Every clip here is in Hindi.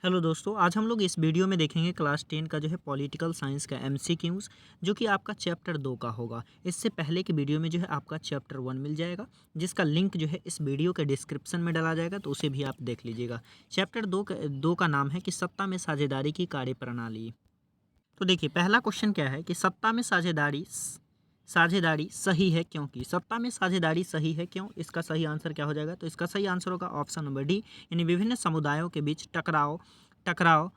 हेलो दोस्तों, आज हम लोग इस वीडियो में देखेंगे क्लास 10 का जो है पॉलिटिकल साइंस का एमसीक्यूज़ जो कि आपका चैप्टर 2 का होगा। इससे पहले की वीडियो में जो है आपका चैप्टर 1 मिल जाएगा, जिसका लिंक जो है इस वीडियो के डिस्क्रिप्शन में डाला जाएगा, तो उसे भी आप देख लीजिएगा। चैप्टर 2 का नाम है कि सत्ता में साझेदारी की कार्यप्रणाली। तो देखिए, पहला क्वेश्चन क्या है कि सत्ता में साझेदारी साझेदारी सही है क्योंकि सत्ता में साझेदारी सही है क्यों? इसका सही आंसर क्या हो जाएगा? तो इसका सही आंसर होगा ऑप्शन नंबर डी, यानी विभिन्न समुदायों के बीच टकराव टकराव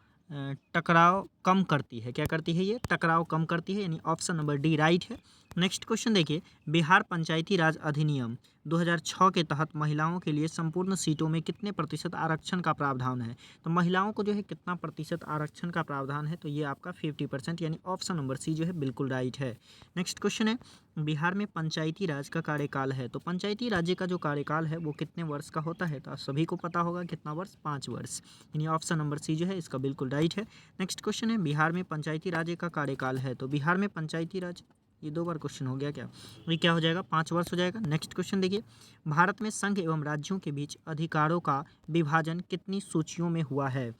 टकराव कम करती है। क्या करती है? ये टकराव कम करती है, यानी ऑप्शन नंबर डी राइट है। नेक्स्ट क्वेश्चन देखिए, बिहार पंचायती राज अधिनियम 2006 के तहत महिलाओं के लिए संपूर्ण सीटों में कितने प्रतिशत आरक्षण का प्रावधान है? तो महिलाओं को जो है कितना प्रतिशत आरक्षण का प्रावधान है? तो ये आपका 50%, यानी ऑप्शन नंबर सी जो है बिल्कुल राइट है। नेक्स्ट क्वेश्चन है, बिहार में पंचायती राज का कार्यकाल है, तो पंचायती राज्य का जो कार्यकाल है वो कितने वर्ष का होता है? तो आप सभी को पता होगा कितना वर्ष, 5 वर्ष, यानी ऑप्शन नंबर सी जो है इसका बिल्कुल राइट है। नेक्स्ट क्वेश्चन है, बिहार में पंचायती राज्य का कार्यकाल है, तो बिहार में पंचायती राज, ये 2 बार क्वेश्चन हो गया क्या? ये क्या हो जाएगा? 5 वर्ष हो जाएगा। नेक्स्ट क्वेश्चन देखिए, भारत में संघ एवं राज्यों के बीच अधिकारों का विभाजन कितनी सूचियों में हुआ है?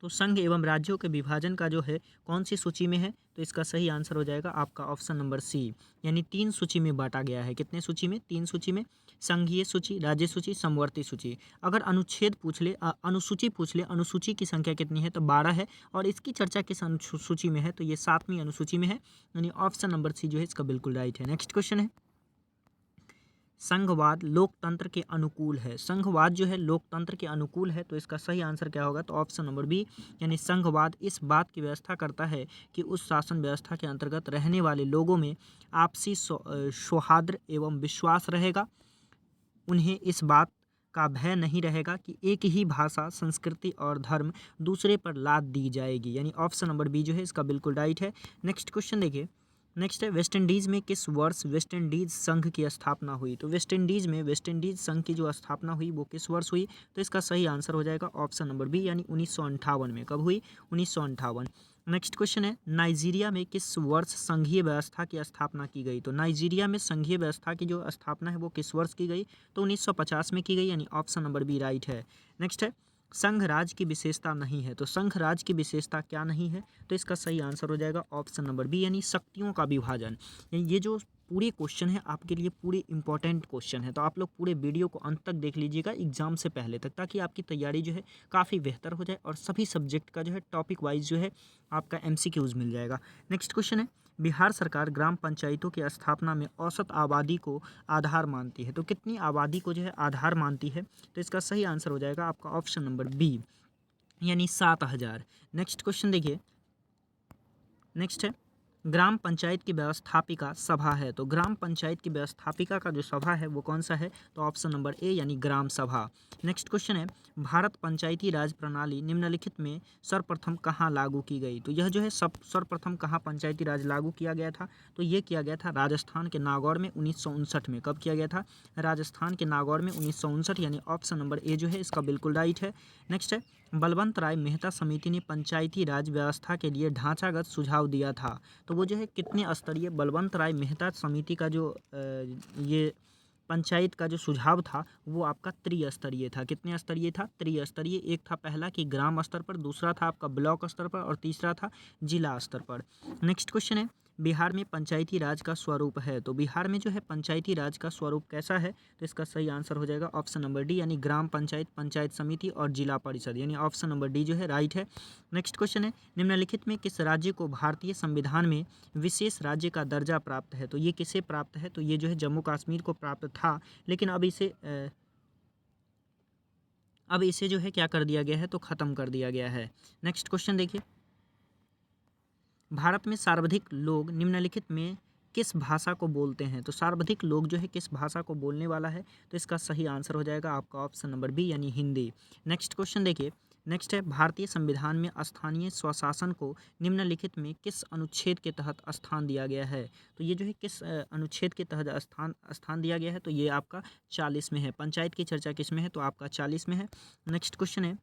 तो संघ एवं राज्यों के विभाजन का जो है कौन सी सूची में है? तो इसका सही आंसर हो जाएगा आपका ऑप्शन नंबर सी, यानी 3 सूची में बांटा गया है। कितने सूची में? 3 सूची में, संघीय सूची, राज्य सूची, समवर्ती सूची। अगर अनुच्छेद पूछ ले, अनुसूची पूछ ले, अनुसूची की संख्या कितनी है? तो 12 है, और इसकी चर्चा किस सूची में है? तो ये 7वीं अनुसूची में है, यानी ऑप्शन नंबर सी जो है इसका बिल्कुल राइट है। नेक्स्ट क्वेश्चन है, संघवाद लोकतंत्र के अनुकूल है। संघवाद जो है लोकतंत्र के अनुकूल है, तो इसका सही आंसर क्या होगा? तो ऑप्शन नंबर बी, यानी संघवाद इस बात की व्यवस्था करता है कि उस शासन व्यवस्था के अंतर्गत रहने वाले लोगों में आपसी सौहार्द एवं विश्वास रहेगा। उन्हें इस बात का भय नहीं रहेगा कि एक ही भाषा, संस्कृति और धर्म दूसरे पर लाद दी जाएगी, यानी ऑप्शन नंबर बी जो है इसका बिल्कुल राइट है। नेक्स्ट क्वेश्चन देखिए, नेक्स्ट है, वेस्ट इंडीज़ में किस वर्ष वेस्ट इंडीज़ संघ की स्थापना हुई? तो वेस्ट इंडीज़ में वेस्ट इंडीज़ संघ की जो स्थापना हुई वो किस वर्ष हुई? तो इसका सही आंसर हो जाएगा ऑप्शन नंबर बी, यानी 1958 में। कब हुई? 1958। नेक्स्ट क्वेश्चन है, नाइजीरिया में किस वर्ष संघीय व्यवस्था की स्थापना की गई? तो नाइजीरिया में संघीय व्यवस्था की जो स्थापना है वो किस वर्ष की गई? तो 1950 में की गई, यानी ऑप्शन नंबर बी राइट है। नेक्स्ट है, संघ राज की विशेषता नहीं है, तो संघ राज की विशेषता क्या नहीं है? तो इसका सही आंसर हो जाएगा ऑप्शन नंबर बी, यानी शक्तियों का विभाजन। ये जो पूरे क्वेश्चन है आपके लिए पूरे इंपॉर्टेंट क्वेश्चन है, तो आप लोग पूरे वीडियो को अंत तक देख लीजिएगा एग्जाम से पहले तक, ताकि आपकी तैयारी जो है काफ़ी बेहतर हो जाए और सभी सब्जेक्ट का जो है टॉपिक वाइज जो है आपका एमसीक्यूज मिल जाएगा। नेक्स्ट क्वेश्चन है, बिहार सरकार ग्राम पंचायतों की स्थापना में औसत आबादी को आधार मानती है, तो कितनी आबादी को जो है आधार मानती है? तो इसका सही आंसर हो जाएगा आपका ऑप्शन नंबर बी, यानी 7,000। नेक्स्ट क्वेश्चन देखिए, नेक्स्ट है, ग्राम पंचायत की व्यवस्थापिका सभा है, तो ग्राम पंचायत की व्यवस्थापिका का जो सभा है वो कौन सा है? तो ऑप्शन नंबर ए, यानी ग्राम सभा। नेक्स्ट क्वेश्चन है, भारत पंचायती राज प्रणाली निम्नलिखित में सर्वप्रथम कहाँ लागू की गई? तो यह जो है सर्वप्रथम कहाँ पंचायती राज लागू किया गया था? तो ये किया गया था राजस्थान के नागौर में 1959 में। कब किया गया था? राजस्थान के नागौर में 1959, यानी ऑप्शन नंबर ए जो है इसका बिल्कुल राइट है। नेक्स्ट है, बलवंत राय मेहता समिति ने पंचायती राज व्यवस्था के लिए ढांचागत सुझाव दिया था, तो वो जो है कितने स्तरीय? बलवंत राय मेहता समिति का जो ये पंचायत का जो सुझाव था वो आपका त्रिस्तरीय था। कितने स्तरीय था? त्रिस्तरीय। एक था पहला कि ग्राम स्तर पर, दूसरा था आपका ब्लॉक स्तर पर, और तीसरा था जिला स्तर पर। नेक्स्ट क्वेश्चन है, बिहार में पंचायती राज का स्वरूप है, तो बिहार में जो है पंचायती राज का स्वरूप कैसा है? तो इसका सही आंसर हो जाएगा ऑप्शन नंबर डी, यानी ग्राम पंचायत, पंचायत समिति और जिला परिषद, यानी ऑप्शन नंबर डी जो है राइट है। नेक्स्ट क्वेश्चन है, निम्नलिखित में किस राज्य को भारतीय संविधान में विशेष राज्य का दर्जा प्राप्त है? तो ये किसे प्राप्त है? तो ये जो है जम्मू कश्मीर को प्राप्त था, लेकिन अब इसे जो है क्या कर दिया गया है? तो ख़त्म कर दिया गया है। नेक्स्ट क्वेश्चन देखिए, भारत में सर्वाधिक लोग निम्नलिखित में किस भाषा को बोलते हैं? तो सर्वाधिक लोग जो है किस भाषा को बोलने वाला है? तो इसका सही आंसर हो जाएगा आपका ऑप्शन नंबर बी, यानी हिंदी। नेक्स्ट क्वेश्चन देखिए, नेक्स्ट है, भारतीय संविधान में स्थानीय स्वशासन को निम्नलिखित में किस अनुच्छेद के तहत स्थान दिया गया है? तो ये जो है किस अनुच्छेद के तहत स्थान दिया गया है? तो ये आपका 40 में है। पंचायत की चर्चा किस में है? तो आपका 40 में है। नेक्स्ट क्वेश्चन है,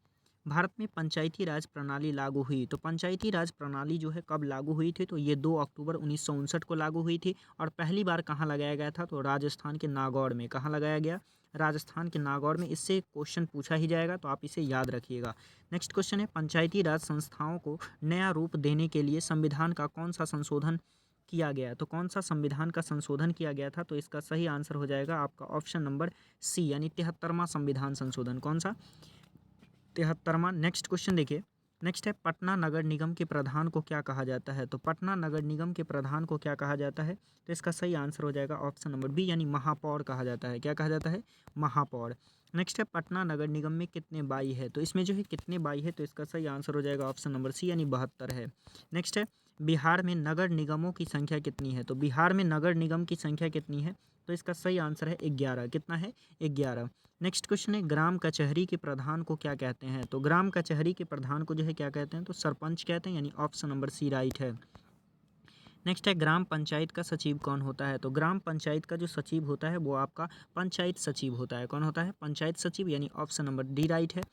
भारत में पंचायती राज प्रणाली लागू हुई, तो पंचायती राज प्रणाली जो है कब लागू हुई थी? तो ये 2 अक्टूबर 1959 को लागू हुई थी, और पहली बार कहाँ लगाया गया था? तो राजस्थान के नागौर में। कहाँ लगाया गया? राजस्थान के नागौर में। इससे क्वेश्चन पूछा ही जाएगा, तो आप इसे याद रखिएगा। नेक्स्ट क्वेश्चन है, पंचायती राज संस्थाओं को नया रूप देने के लिए संविधान का कौन सा संशोधन किया गया? तो कौन सा संविधान का संशोधन किया गया था? तो इसका सही आंसर हो जाएगा आपका ऑप्शन नंबर सी, यानी 73वां संविधान संशोधन। कौन सा? 73वां। नेक्स्ट क्वेश्चन देखिए, नेक्स्ट है, पटना नगर निगम के प्रधान को क्या कहा जाता है? तो पटना नगर निगम के प्रधान को क्या कहा जाता है? तो इसका सही आंसर हो जाएगा ऑप्शन नंबर बी, यानी महापौर कहा जाता है। क्या कहा जाता है? महापौर। नेक्स्ट है, पटना नगर निगम में कितने बाई है? तो इसमें जो है कितने बाई है, तो इसका सही आंसर हो जाएगा ऑप्शन नंबर सी, यानी 72 है। नेक्स्ट है, बिहार में नगर निगमों की संख्या कितनी है? तो बिहार में नगर निगम की संख्या कितनी है? तो इसका सही आंसर है 11। कितना है? 11। नेक्स्ट क्वेश्चन है, ग्राम कचहरी के प्रधान को क्या कहते हैं? तो ग्राम कचहरी के प्रधान को जो है क्या कहते हैं? तो सरपंच कहते हैं, यानी ऑप्शन नंबर सी राइट है। नेक्स्ट है, ग्राम पंचायत का सचिव कौन होता है? तो ग्राम पंचायत का जो सचिव होता है वो आपका पंचायत सचिव होता है। कौन होता है? पंचायत सचिव, यानी ऑप्शन नंबर डी राइट है।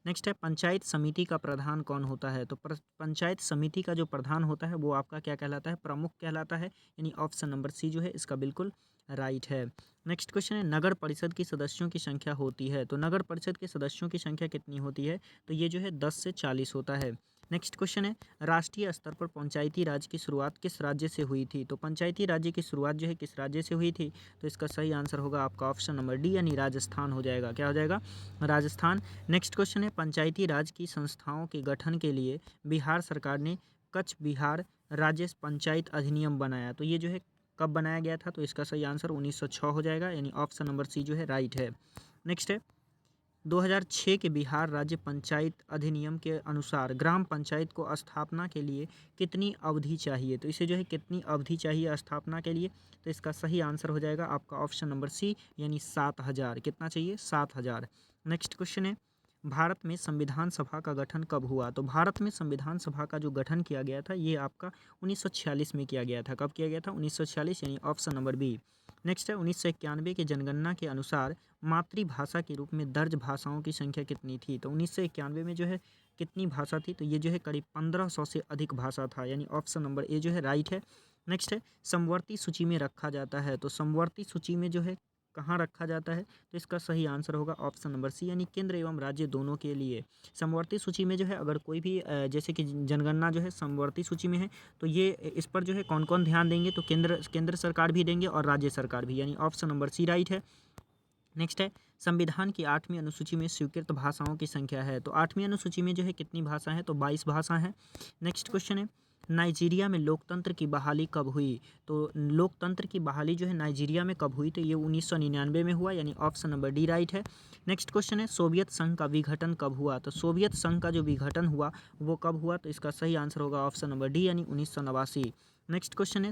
नेक्स्ट है, पंचायत समिति का प्रधान कौन होता है? तो पंचायत समिति का जो प्रधान होता है वो आपका क्या कहलाता है? प्रमुख कहलाता है, यानी ऑप्शन नंबर सी जो है इसका बिल्कुल राइट है। नेक्स्ट क्वेश्चन है, नगर परिषद की सदस्यों की संख्या होती है? तो नगर परिषद के सदस्यों की संख्या कितनी होती है? तो ये जो है 10 से 40 होता है। नेक्स्ट क्वेश्चन है, राष्ट्रीय स्तर पर पंचायती राज की शुरुआत किस राज्य से हुई थी? तो पंचायती राज्य की शुरुआत जो है किस राज्य से हुई थी? तो इसका सही आंसर होगा आपका ऑप्शन नंबर डी, यानी राजस्थान हो जाएगा। क्या हो जाएगा? राजस्थान। नेक्स्ट क्वेश्चन है, पंचायती राज की संस्थाओं के गठन के लिए बिहार सरकार ने कच्छ बिहार राज्य पंचायत अधिनियम बनाया। तो ये जो है कब बनाया गया था? तो इसका सही आंसर 1906 हो जाएगा, यानी ऑप्शन नंबर सी जो है राइट है। नेक्स्ट है, 2006 के बिहार राज्य पंचायत अधिनियम के अनुसार ग्राम पंचायत को स्थापना के लिए कितनी अवधि चाहिए? तो इसे जो है कितनी अवधि चाहिए स्थापना के लिए? तो इसका सही आंसर हो जाएगा आपका ऑप्शन नंबर सी, यानी 7000। कितना चाहिए? 7000। नेक्स्ट क्वेश्चन है, भारत में संविधान सभा का गठन कब हुआ? तो भारत में संविधान सभा का जो गठन किया गया था ये आपका 1946 में किया गया था। कब किया गया था? 1946, यानी ऑप्शन नंबर बी। नेक्स्ट है, 1991 की जनगणना के अनुसार मातृभाषा के रूप में दर्ज भाषाओं की संख्या कितनी थी? तो 1991 में जो है कितनी भाषा थी? तो ये जो है करीब 1500 से अधिक भाषा था, यानी ऑप्शन नंबर ए जो है राइट है। नेक्स्ट है, समवर्ती सूची में रखा जाता है। तो समवर्ती सूची में जो है कहाँ रखा जाता है? तो इसका सही आंसर होगा ऑप्शन नंबर सी, यानी केंद्र एवं राज्य दोनों के लिए। समवर्ती सूची में जो है अगर कोई भी जैसे कि जनगणना जो है समवर्ती सूची में है, तो ये इस पर जो है कौन कौन ध्यान देंगे? तो केंद्र सरकार भी देंगे और राज्य सरकार भी, यानी ऑप्शन नंबर सी राइट है। नेक्स्ट है, संविधान की 8वीं अनुसूची में स्वीकृत भाषाओं की संख्या है। तो 8वीं अनुसूची में जो है कितनी भाषा है? तो 22 भाषा है। नेक्स्ट क्वेश्चन है, नाइजीरिया में लोकतंत्र की बहाली कब हुई? तो लोकतंत्र की बहाली जो है नाइजीरिया में कब हुई? तो ये 1999 में हुआ, यानी ऑप्शन नंबर डी राइट है। नेक्स्ट क्वेश्चन है, सोवियत संघ का विघटन कब हुआ? तो सोवियत संघ का जो विघटन हुआ वो कब हुआ? तो इसका सही आंसर होगा ऑप्शन नंबर डी, यानी 1989। नेक्स्ट क्वेश्चन है,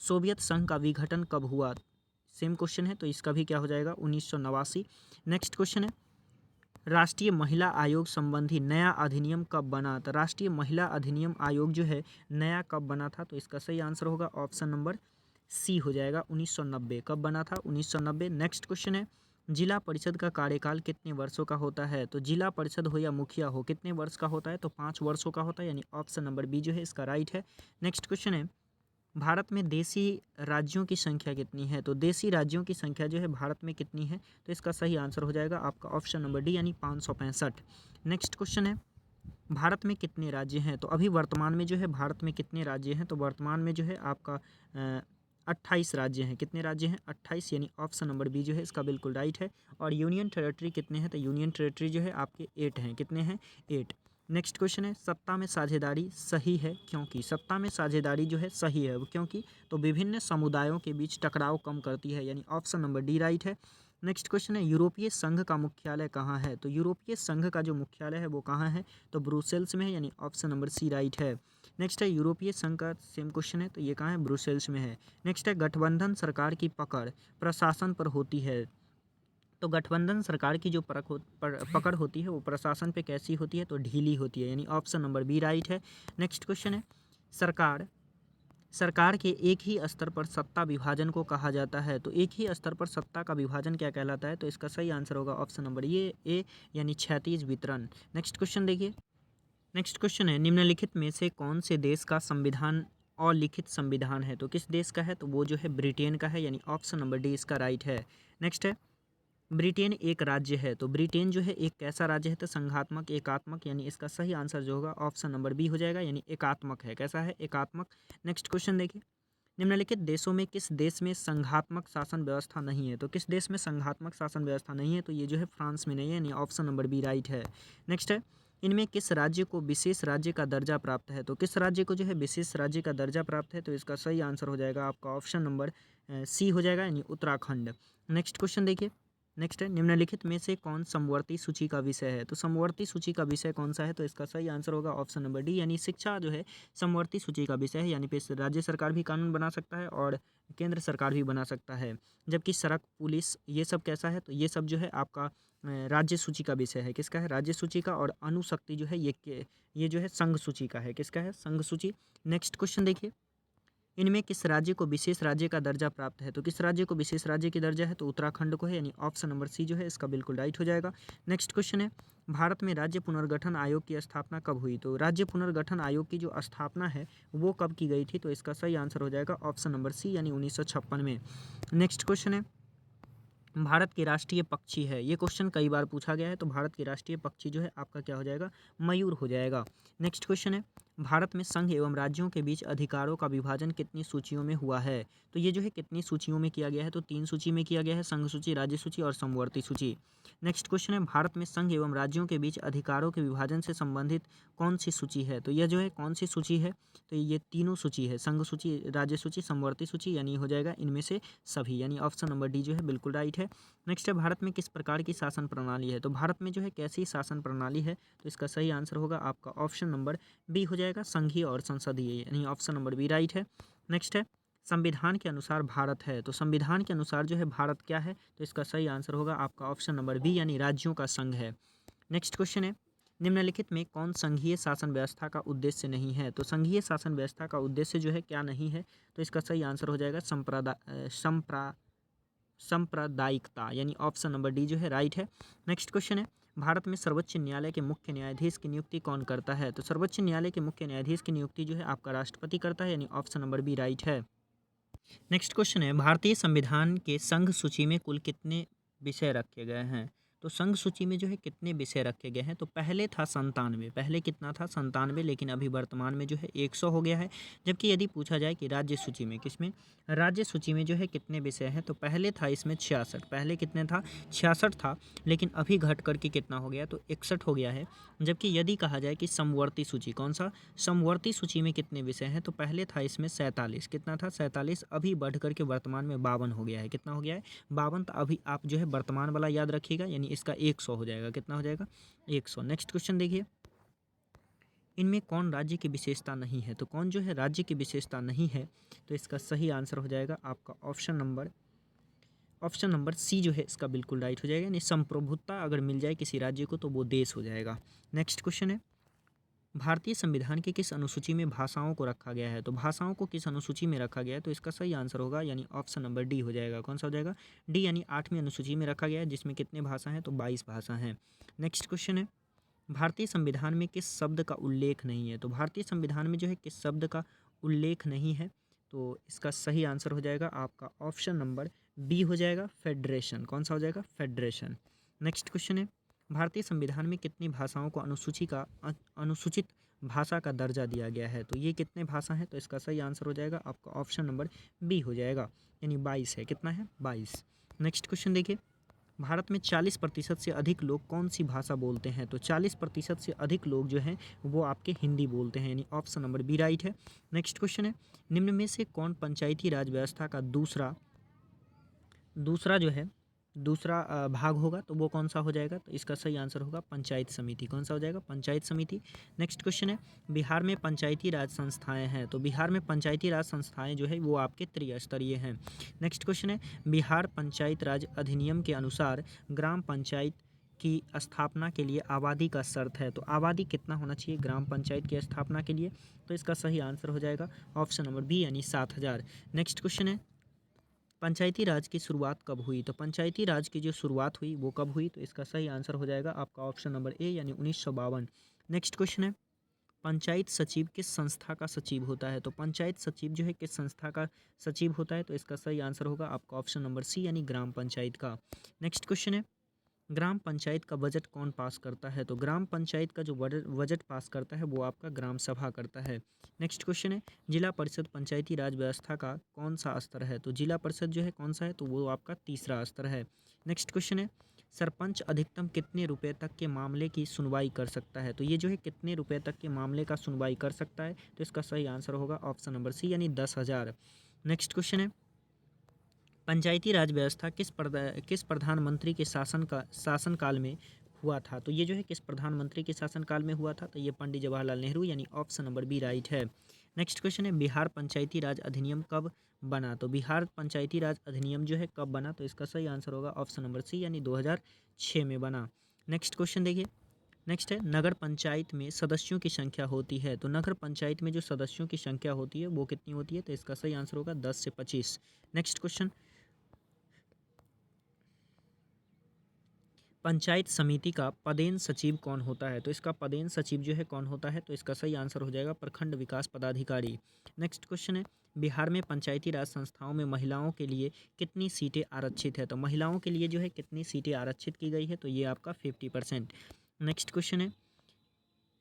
सोवियत संघ का विघटन कब हुआ? सेम क्वेश्चन है, तो इसका भी क्या हो जाएगा? 1989। नेक्स्ट क्वेश्चन है, राष्ट्रीय महिला आयोग संबंधी नया अधिनियम कब बना? तो राष्ट्रीय महिला अधिनियम आयोग जो है नया कब बना था? तो इसका सही आंसर होगा ऑप्शन नंबर सी हो जाएगा 1990। कब बना था? 1990। नेक्स्ट क्वेश्चन है, जिला परिषद का कार्यकाल कितने वर्षों का होता है? तो जिला परिषद हो या मुखिया हो कितने वर्ष का होता है? तो 5 वर्षों का होता है, यानी ऑप्शन नंबर बी जो है इसका राइट है। नेक्स्ट क्वेश्चन है, भारत में देशी राज्यों की संख्या कितनी है? तो देशी राज्यों की संख्या जो है भारत में कितनी है? तो इसका सही आंसर हो जाएगा आपका ऑप्शन नंबर डी, यानी 565। नेक्स्ट क्वेश्चन है, भारत में कितने राज्य हैं? तो अभी वर्तमान में जो है भारत में कितने राज्य हैं? तो वर्तमान में जो है आपका 28 राज्य हैं। कितने राज्य हैं? 28, यानी ऑप्शन नंबर बी जो है इसका बिल्कुल राइट है। और यूनियन टेरेटरी कितने हैं? तो यूनियन टेरेटरी जो है आपके 8 हैं। कितने हैं? 8। नेक्स्ट क्वेश्चन है, सत्ता में साझेदारी सही है क्योंकि? सत्ता में साझेदारी जो है सही है वो क्योंकि? तो विभिन्न समुदायों के बीच टकराव कम करती है, यानी ऑप्शन नंबर डी राइट है। नेक्स्ट क्वेश्चन है, यूरोपीय संघ का मुख्यालय कहाँ है? तो यूरोपीय संघ का जो मुख्यालय है वो कहाँ है? तो ब्रुसेल्स में है, यानी ऑप्शन नंबर सी राइट है। नेक्स्ट है, यूरोपीय संघ का सेम क्वेश्चन है, तो ये कहाँ है? ब्रुसेल्स में है। नेक्स्ट है, गठबंधन सरकार की पकड़ प्रशासन पर होती है। तो गठबंधन सरकार की जो पकड़ होती है वो प्रशासन पे कैसी होती है? तो ढीली होती है, यानी ऑप्शन नंबर बी राइट है। नेक्स्ट क्वेश्चन है, सरकार के एक ही स्तर पर सत्ता विभाजन को कहा जाता है। तो एक ही स्तर पर सत्ता का विभाजन क्या कहलाता है? तो इसका सही आंसर होगा ऑप्शन नंबर ये ए, यानी क्षैतिज वितरण। नेक्स्ट क्वेश्चन देखिए, नेक्स्ट क्वेश्चन है, निम्नलिखित में से कौन से देश का संविधान अलिखित संविधान है? तो किस देश का है? तो वो जो है ब्रिटेन का है, यानी ऑप्शन नंबर डी इसका राइट है। नेक्स्ट है, ब्रिटेन एक राज्य है, तो ब्रिटेन जो है एक कैसा राज्य है, तो संघात्मक, एकात्मक, यानी इसका सही आंसर जो होगा ऑप्शन नंबर बी हो जाएगा, यानी एकात्मक है। कैसा है? एकात्मक। नेक्स्ट क्वेश्चन देखिए, निम्नलिखित देशों में किस देश में संघात्मक शासन व्यवस्था नहीं है? तो किस देश में संघात्मक शासन व्यवस्था नहीं है? तो ये जो है फ्रांस में नहीं है, यानी ऑप्शन नंबर बी राइट है। नेक्स्ट है, इनमें किस राज्य को विशेष राज्य का दर्जा प्राप्त है? तो किस राज्य को जो है विशेष राज्य का दर्जा प्राप्त है? तो इसका सही आंसर हो जाएगा आपका ऑप्शन नंबर सी हो जाएगा, यानी उत्तराखंड। नेक्स्ट क्वेश्चन देखिए, नेक्स्ट है, निम्नलिखित में से कौन समवर्ती सूची का विषय है? तो समवर्ती सूची का विषय कौन सा है? तो इसका सही आंसर होगा ऑप्शन नंबर डी, यानी शिक्षा जो है समवर्ती सूची का विषय है, यानी पे राज्य सरकार भी कानून बना सकता है और केंद्र सरकार भी बना सकता है। जबकि सड़क, पुलिस, ये सब कैसा है? तो ये सब जो है आपका राज्य सूची का विषय है। किसका है? राज्य सूची का। और अणुशक्ति जो है ये जो है संघ सूची का है। किसका है? संघ सूची। नेक्स्ट क्वेश्चन देखिए, इनमें किस राज्य को विशेष राज्य का दर्जा प्राप्त है? तो किस राज्य को विशेष राज्य की दर्जा है? तो उत्तराखंड को है, यानी ऑप्शन नंबर सी जो है इसका बिल्कुल राइट हो जाएगा। नेक्स्ट क्वेश्चन है, भारत में राज्य पुनर्गठन आयोग की स्थापना कब हुई? तो राज्य पुनर्गठन आयोग की जो स्थापना है वो कब की गई थी? तो इसका सही आंसर हो जाएगा ऑप्शन नंबर सी, यानी 1956 में। नेक्स्ट क्वेश्चन है, भारत के राष्ट्रीय पक्षी है, ये क्वेश्चन कई बार पूछा गया है, तो भारत के राष्ट्रीय पक्षी जो है आपका क्या हो जाएगा? मयूर हो जाएगा। नेक्स्ट क्वेश्चन है, भारत में संघ एवं राज्यों के बीच अधिकारों का विभाजन कितनी सूचियों में हुआ है? तो ये जो है कितनी सूचियों में किया गया है? तो 3 सूची में किया गया है, संघ सूची, राज्य सूची और समवर्ती सूची। नेक्स्ट क्वेश्चन है, भारत में संघ एवं राज्यों के बीच अधिकारों के विभाजन से संबंधित कौन सी सूची है? तो यह जो है कौन सी सूची है? तो ये तीनों सूची है, संघ सूची, राज्य सूची, समवर्ती सूची, यानी हो जाएगा इनमें से सभी, यानी ऑप्शन नंबर डी जो है बिल्कुल राइट है। नेक्स्ट है, भारत में किस प्रकार की शासन प्रणाली है? तो भारत में जो है कैसी शासन प्रणाली है? तो इसका सही आंसर होगा आपका ऑप्शन नंबर बी हो जाएगा, संघीय और संसदीय, यानी ऑप्शन नंबर बी राइट है। नेक्स्ट है, संविधान के अनुसार भारत है, तो संविधान के अनुसार जो है भारत क्या है? तो इसका सही आंसर होगा आपका ऑप्शन नंबर बी, यानी राज्यों का संघ है। नेक्स्ट क्वेश्चन है, निम्नलिखित में कौन संघीय शासन व्यवस्था का उद्देश्य नहीं है? तो संघीय शासन व्यवस्था का उद्देश्य जो है क्या नहीं है? तो इसका सही आंसर हो जाएगा सांप्रदायिकता, यानी ऑप्शन नंबर डी जो है राइट है। नेक्स्ट क्वेश्चन है, भारत में सर्वोच्च न्यायालय के मुख्य न्यायाधीश की नियुक्ति कौन करता है? तो सर्वोच्च न्यायालय के मुख्य न्यायाधीश की नियुक्ति जो है आपका राष्ट्रपति करता है, यानी ऑप्शन नंबर बी राइट है। नेक्स्ट क्वेश्चन है, भारतीय संविधान के संघ सूची में कुल कितने विषय रखे गए हैं? तो संघ सूची में जो है कितने विषय रखे गए हैं? तो पहले था 97, पहले कितना था? 97, लेकिन अभी वर्तमान में जो है 100 हो गया है। जबकि यदि पूछा जाए कि राज्य सूची में, किसमें? राज्य सूची में जो है कितने विषय हैं? तो पहले था इसमें 66, पहले कितने था? 66 था, लेकिन अभी घट करके कितना हो गया? तो 61 हो गया है। जबकि यदि कहा जाए कि समवर्ती सूची, कौन सा? समवर्ती सूची में कितने विषय हैं? तो पहले था इसमें 47, कितना था? 47, अभी बढ़ करके वर्तमान में 52 हो गया है। कितना हो गया है? 52। तो अभी आप जो है वर्तमान वाला याद रखिएगा, यानी इसका 100 हो जाएगा। कितना हो जाएगा? 100। नेक्स्ट क्वेश्चन देखिए, इनमें कौन राज्य की विशेषता नहीं है? तो कौन जो है राज्य की विशेषता नहीं है? तो इसका सही आंसर हो जाएगा आपका ऑप्शन नंबर सी जो है इसका बिल्कुल राइट हो जाएगा, यानी संप्रभुता अगर मिल जाए किसी राज्य को तो वो देश हो जाएगा। नेक्स्ट क्वेश्चन है, भारतीय संविधान की किस अनुसूची में भाषाओं को रखा गया है? तो भाषाओं को किस अनुसूची में रखा गया है? तो इसका सही आंसर होगा, यानी ऑप्शन नंबर डी हो जाएगा। कौन सा हो जाएगा? डी, यानी 8वीं अनुसूची में रखा गया है, जिसमें कितने भाषा हैं? तो 22 भाषा हैं। नेक्स्ट क्वेश्चन है, भारतीय संविधान में किस शब्द का उल्लेख नहीं है? तो भारतीय संविधान में जो है किस शब्द का उल्लेख नहीं है? तो इसका सही आंसर हो जाएगा आपका ऑप्शन नंबर बी हो जाएगा, फेडरेशन। कौन सा हो जाएगा? फेडरेशन। नेक्स्ट क्वेश्चन है, भारतीय संविधान में कितनी भाषाओं को अनुसूचित भाषा का दर्जा दिया गया है? तो ये कितने भाषा हैं? तो इसका सही आंसर हो जाएगा आपका ऑप्शन नंबर बी हो जाएगा, यानी 22 है। कितना है? 22। नेक्स्ट क्वेश्चन देखिए, भारत में 40% से अधिक लोग कौन सी भाषा बोलते हैं? तो 40% से अधिक लोग जो हैं वो आपके हिंदी बोलते हैं, यानी ऑप्शन नंबर बी राइट है। नेक्स्ट क्वेश्चन है, निम्न में से कौन पंचायती राज व्यवस्था का दूसरा जो है दूसरा भाग होगा? तो वो कौन सा हो जाएगा? तो इसका सही आंसर होगा पंचायत समिति। कौन सा हो जाएगा? पंचायत समिति। नेक्स्ट क्वेश्चन है, बिहार में पंचायती राज संस्थाएं हैं, तो बिहार में पंचायती राज संस्थाएं जो है वो आपके त्रिस्तरीय हैं। नेक्स्ट क्वेश्चन है, बिहार पंचायत राज अधिनियम के अनुसार ग्राम पंचायत की स्थापना के लिए आबादी का शर्त है, तो आबादी कितना होना चाहिए ग्राम पंचायत की स्थापना के लिए? तो इसका सही आंसर हो जाएगा ऑप्शन नंबर बी, यानी 7000। नेक्स्ट क्वेश्चन है, पंचायती राज की शुरुआत कब हुई? तो पंचायती राज की जो शुरुआत हुई वो कब हुई? तो इसका सही आंसर हो जाएगा आपका ऑप्शन नंबर ए, यानी 1952। नेक्स्ट क्वेश्चन है, पंचायत सचिव किस संस्था का सचिव होता है? तो पंचायत सचिव जो है किस संस्था का सचिव होता है? तो इसका सही आंसर होगा आपका ऑप्शन नंबर सी यानी ग्राम पंचायत का। नेक्स्ट क्वेश्चन है, ग्राम पंचायत का बजट कौन पास करता है? तो ग्राम पंचायत का जो बजट पास करता है वो आपका ग्राम सभा करता है। नेक्स्ट क्वेश्चन है, जिला परिषद पंचायती राज व्यवस्था का कौन सा स्तर है? तो जिला परिषद जो है कौन सा है? तो वो आपका तीसरा स्तर है। नेक्स्ट क्वेश्चन है, सरपंच अधिकतम कितने रुपए तक के मामले की सुनवाई कर सकता है? तो ये जो है कितने रुपए तक के मामले का सुनवाई कर सकता है? तो इसका सही आंसर होगा ऑप्शन नंबर सी यानी 10,000। नेक्स्ट क्वेश्चन है, पंचायती राज व्यवस्था किस प्रधानमंत्री के शासनकाल में हुआ था? तो ये जो है किस प्रधानमंत्री के शासनकाल में हुआ था? तो ये पंडित जवाहरलाल नेहरू यानी ऑप्शन नंबर बी राइट है। नेक्स्ट क्वेश्चन है, बिहार पंचायती राज अधिनियम कब बना? तो बिहार पंचायती राज अधिनियम जो है कब बना? तो इसका सही आंसर होगा ऑप्शन नंबर सी यानी 2006 में बना। नेक्स्ट क्वेश्चन देखिए, नेक्स्ट है, नगर पंचायत में सदस्यों की संख्या होती है। तो नगर पंचायत में जो सदस्यों की संख्या होती है वो कितनी होती है? तो इसका सही आंसर होगा 10 से 25। नेक्स्ट क्वेश्चन, पंचायत समिति का पदेन सचिव कौन होता है? तो इसका पदेन सचिव जो है कौन होता है? तो इसका सही आंसर हो जाएगा प्रखंड विकास पदाधिकारी। नेक्स्ट क्वेश्चन है, बिहार में पंचायती राज संस्थाओं में महिलाओं के लिए कितनी सीटें आरक्षित है? तो महिलाओं के लिए जो है कितनी सीटें आरक्षित की गई है? तो ये आपका 50%। नेक्स्ट क्वेश्चन है,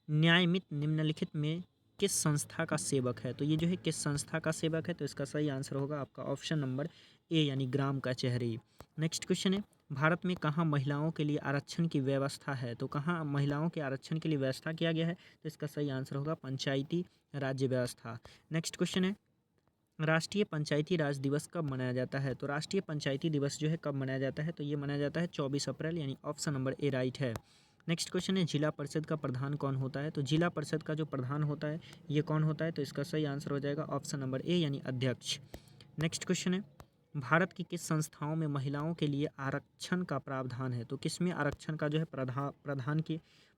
न्यायमित निम्नलिखित में किस संस्था का सेवक है? तो ये जो है किस संस्था का सेवक है? तो इसका सही आंसर होगा आपका ऑप्शन नंबर ए यानी ग्राम कचहरी। नेक्स्ट क्वेश्चन है, भारत में कहाँ महिलाओं के लिए आरक्षण की व्यवस्था है? तो कहाँ महिलाओं के आरक्षण के लिए व्यवस्था किया गया है? तो इसका सही आंसर होगा पंचायती राज्य व्यवस्था। नेक्स्ट क्वेश्चन है, राष्ट्रीय पंचायती राज दिवस कब मनाया जाता है? तो राष्ट्रीय पंचायती दिवस जो है कब मनाया जाता है? तो ये मनाया जाता है 24 अप्रैल यानी ऑप्शन नंबर ए राइट है। नेक्स्ट क्वेश्चन है, जिला परिषद का प्रधान कौन होता है? तो जिला परिषद का जो प्रधान होता है ये कौन होता है? तो इसका सही आंसर हो जाएगा ऑप्शन नंबर ए यानी अध्यक्ष। नेक्स्ट क्वेश्चन है, भारत की किस संस्थाओं में महिलाओं के लिए आरक्षण का प्रावधान है? तो किसमें आरक्षण का जो है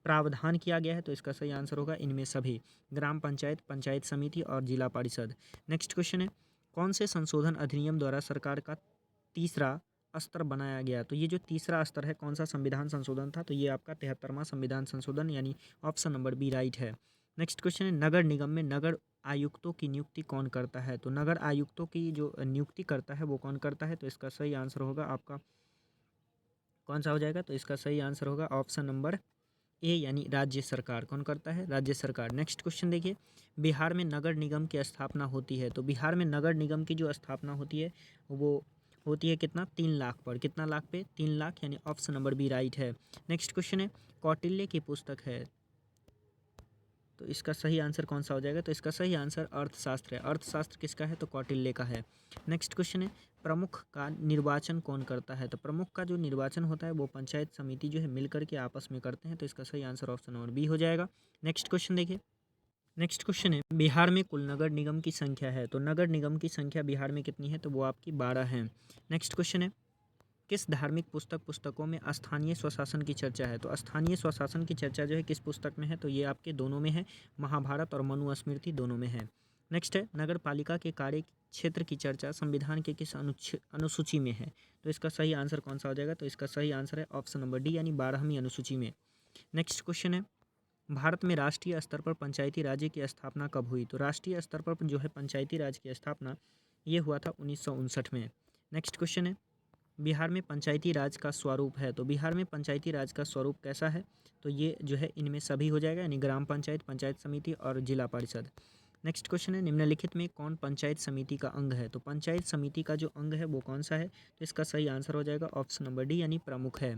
प्रावधान किया गया है? तो इसका सही आंसर होगा इनमें सभी, ग्राम पंचायत, पंचायत समिति और जिला परिषद। नेक्स्ट क्वेश्चन है, कौन से संशोधन अधिनियम द्वारा सरकार का तीसरा स्तर बनाया गया? तो ये जो तीसरा स्तर है कौन सा संविधान संशोधन था? तो ये आपका 73वां संविधान संशोधन यानी ऑप्शन नंबर बी राइट है। नेक्स्ट क्वेश्चन है, नगर निगम में नगर आयुक्तों की नियुक्ति कौन करता है? तो नगर आयुक्तों की जो नियुक्ति करता है वो कौन करता है? तो इसका सही आंसर होगा आपका कौन सा हो जाएगा? तो इसका सही आंसर होगा ऑप्शन नंबर ए यानी राज्य सरकार। कौन करता है? राज्य सरकार। नेक्स्ट क्वेश्चन देखिए, बिहार में नगर निगम की स्थापना होती है। तो बिहार में नगर निगम की जो स्थापना होती है वो होती है कितना? 3 लाख पर। कितना लाख पे? 3 लाख यानी ऑप्शन नंबर बी राइट है। नेक्स्ट क्वेश्चन है, कौटिल्य की पुस्तक है तो इसका सही आंसर कौन सा हो जाएगा? तो इसका सही आंसर अर्थशास्त्र है। अर्थशास्त्र किसका है? तो कौटिल्य का है। नेक्स्ट क्वेश्चन है, प्रमुख का निर्वाचन कौन करता है? तो प्रमुख का जो निर्वाचन होता है वो पंचायत समिति जो है मिलकर के आपस में करते हैं। तो इसका सही आंसर ऑप्शन नंबर बी हो जाएगा। नेक्स्ट क्वेश्चन देखिए, नेक्स्ट क्वेश्चन है, बिहार में कुल नगर निगम की संख्या है। तो नगर निगम की संख्या बिहार में कितनी है? तो वो आपकी 12 है। नेक्स्ट क्वेश्चन है, किस धार्मिक पुस्तकों में स्थानीय स्वशासन की चर्चा है? तो स्थानीय स्वशासन की चर्चा जो है किस पुस्तक में है? तो ये आपके दोनों में है, महाभारत और मनुस्मृति दोनों में है। नेक्स्ट है, नगर पालिका के कार्य क्षेत्र की चर्चा संविधान के किस अनुसूची में है? तो इसका सही आंसर कौन सा हो जाएगा? तो इसका सही आंसर है ऑप्शन नंबर डी यानी 12वीं अनुसूची में। नेक्स्ट क्वेश्चन है, भारत में राष्ट्रीय स्तर पर पंचायती राज्य की स्थापना कब हुई? तो राष्ट्रीय स्तर पर जो है पंचायती राज की स्थापना ये हुआ था 1959 में। नेक्स्ट क्वेश्चन है, बिहार में पंचायती राज का स्वरूप है। तो बिहार में पंचायती राज का स्वरूप कैसा है? तो ये जो है इनमें सभी हो जाएगा यानी ग्राम पंचायत, पंचायत समिति और जिला परिषद। नेक्स्ट क्वेश्चन है, निम्नलिखित में कौन पंचायत समिति का अंग है? तो पंचायत समिति का जो अंग है वो कौन सा है? तो इसका सही आंसर हो जाएगा ऑप्शन नंबर डी यानी प्रमुख है।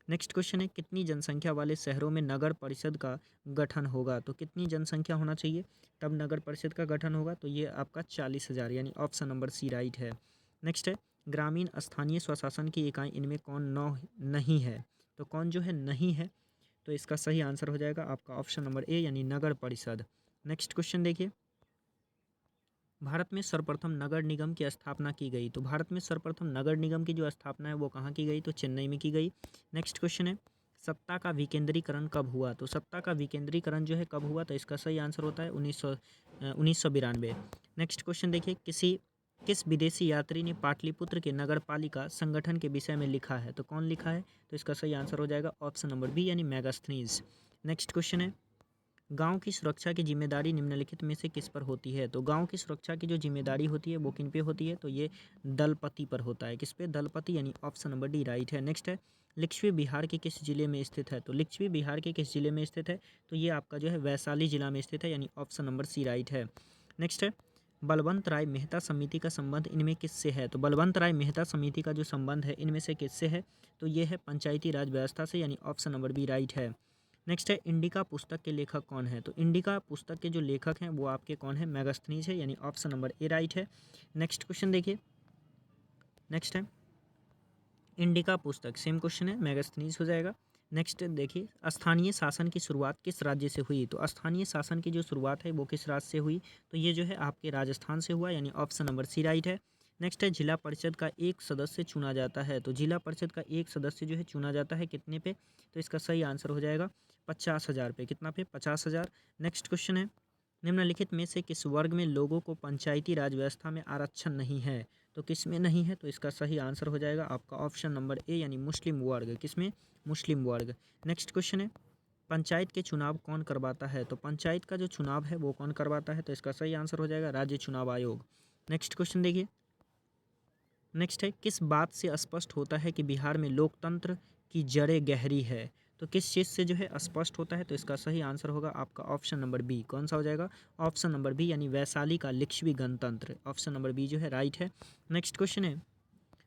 नेक्स्ट क्वेश्चन है, कितनी जनसंख्या वाले शहरों में नगर परिषद का गठन होगा? तो कितनी जनसंख्या होना चाहिए तब नगर परिषद का गठन होगा? तो ये आपका 40,000 यानी ऑप्शन नंबर सी राइट है। नेक्स्ट है, ग्रामीण स्थानीय स्वशासन की इकाई इनमें कौन नहीं है? तो कौन जो है नहीं है? तो इसका सही आंसर हो जाएगा आपका ऑप्शन नंबर ए यानी नगर परिषद। नेक्स्ट क्वेश्चन देखिए, भारत में सर्वप्रथम नगर निगम की स्थापना की गई। तो भारत में सर्वप्रथम नगर निगम की जो स्थापना है वो कहाँ की गई? तो चेन्नई में की गई। नेक्स्ट क्वेश्चन है, सत्ता का विकेंद्रीकरण कब हुआ? तो सत्ता का विकेंद्रीकरण जो है कब हुआ? तो इसका सही आंसर होता है 1992। नेक्स्ट क्वेश्चन देखिए, किस विदेशी यात्री ने पाटलिपुत्र के नगर पालिका संगठन के विषय में लिखा है? तो कौन लिखा है? तो इसका सही आंसर हो जाएगा ऑप्शन नंबर बी यानी मैगस्थनीज। नेक्स्ट क्वेश्चन है, गांव की सुरक्षा की जिम्मेदारी निम्नलिखित में से किस पर होती है? तो गांव की सुरक्षा की जो जिम्मेदारी होती है वो किन पे होती है? तो ये दलपति पर होता है। किस पे? दलपति, यानी ऑप्शन नंबर डी राइट है। नेक्स्ट है, लिच्छवी बिहार के किस जिले में स्थित है? तो लिच्छवी बिहार के किस जिले में स्थित है? तो ये आपका जो है वैशाली जिला में स्थित है, यानी ऑप्शन नंबर सी राइट है। नेक्स्ट है, बलवंत राय मेहता समिति का संबंध इनमें किससे है? तो बलवंत राय मेहता समिति का जो संबंध है इनमें से किससे है? तो ये है पंचायती राज व्यवस्था से, यानी ऑप्शन नंबर बी राइट है। नेक्स्ट है, इंडिका पुस्तक के लेखक कौन है? तो इंडिका पुस्तक के जो लेखक हैं वो आपके कौन है? मैगस्थनीज है, यानी ऑप्शन नंबर ए राइट है। नेक्स्ट क्वेश्चन देखिए, नेक्स्ट है, इंडिका पुस्तक सेम क्वेश्चन है, मैगस्थनीज हो जाएगा। नेक्स्ट देखिए, स्थानीय शासन की शुरुआत किस राज्य से हुई? तो स्थानीय शासन की जो शुरुआत है वो किस राज्य से हुई? तो ये जो है आपके राजस्थान से हुआ, यानी ऑप्शन नंबर सी राइट है। नेक्स्ट है, जिला परिषद का एक सदस्य चुना जाता है। तो जिला परिषद का एक सदस्य जो है चुना जाता है कितने पे? तो इसका सही आंसर हो जाएगा 50,000 पे। कितना पे? 50,000। नेक्स्ट क्वेश्चन है, निम्नलिखित में से किस वर्ग में लोगों को पंचायती राज व्यवस्था में आरक्षण नहीं है? तो किस में नहीं है? तो इसका सही आंसर हो जाएगा आपका ऑप्शन नंबर ए, यानी मुस्लिम वर्ग। किसमें? मुस्लिम वर्ग। नेक्स्ट क्वेश्चन है, पंचायत के चुनाव कौन करवाता है? तो पंचायत का जो चुनाव है वो कौन करवाता है? तो इसका सही आंसर हो जाएगा राज्य चुनाव आयोग। नेक्स्ट क्वेश्चन देखिए, नेक्स्ट है, किस बात से स्पष्ट होता है कि बिहार में लोकतंत्र की जड़ें गहरी है? तो किस चीज़ से जो है स्पष्ट होता है? तो इसका सही आंसर होगा आपका ऑप्शन नंबर बी। कौन सा हो जाएगा? ऑप्शन नंबर बी, यानी वैशाली का लिच्छवी गणतंत्र। ऑप्शन नंबर बी जो है राइट है। नेक्स्ट क्वेश्चन है,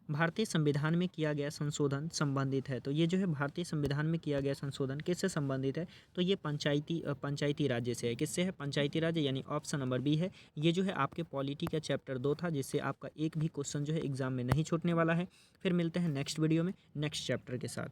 भारतीय संविधान में किया गया संशोधन संबंधित है। तो ये जो है भारतीय संविधान में किया गया संशोधन किससे संबंधित है? तो ये पंचायती राज्य से है। किससे है? पंचायती राज्य, यानी ऑप्शन नंबर बी है। ये जो है आपके पॉलिटी का चैप्टर 2 था, जिससे आपका एक भी क्वेश्चन जो है एग्जाम में नहीं छूटने वाला है। फिर मिलते हैं नेक्स्ट वीडियो में नेक्स्ट चैप्टर के साथ।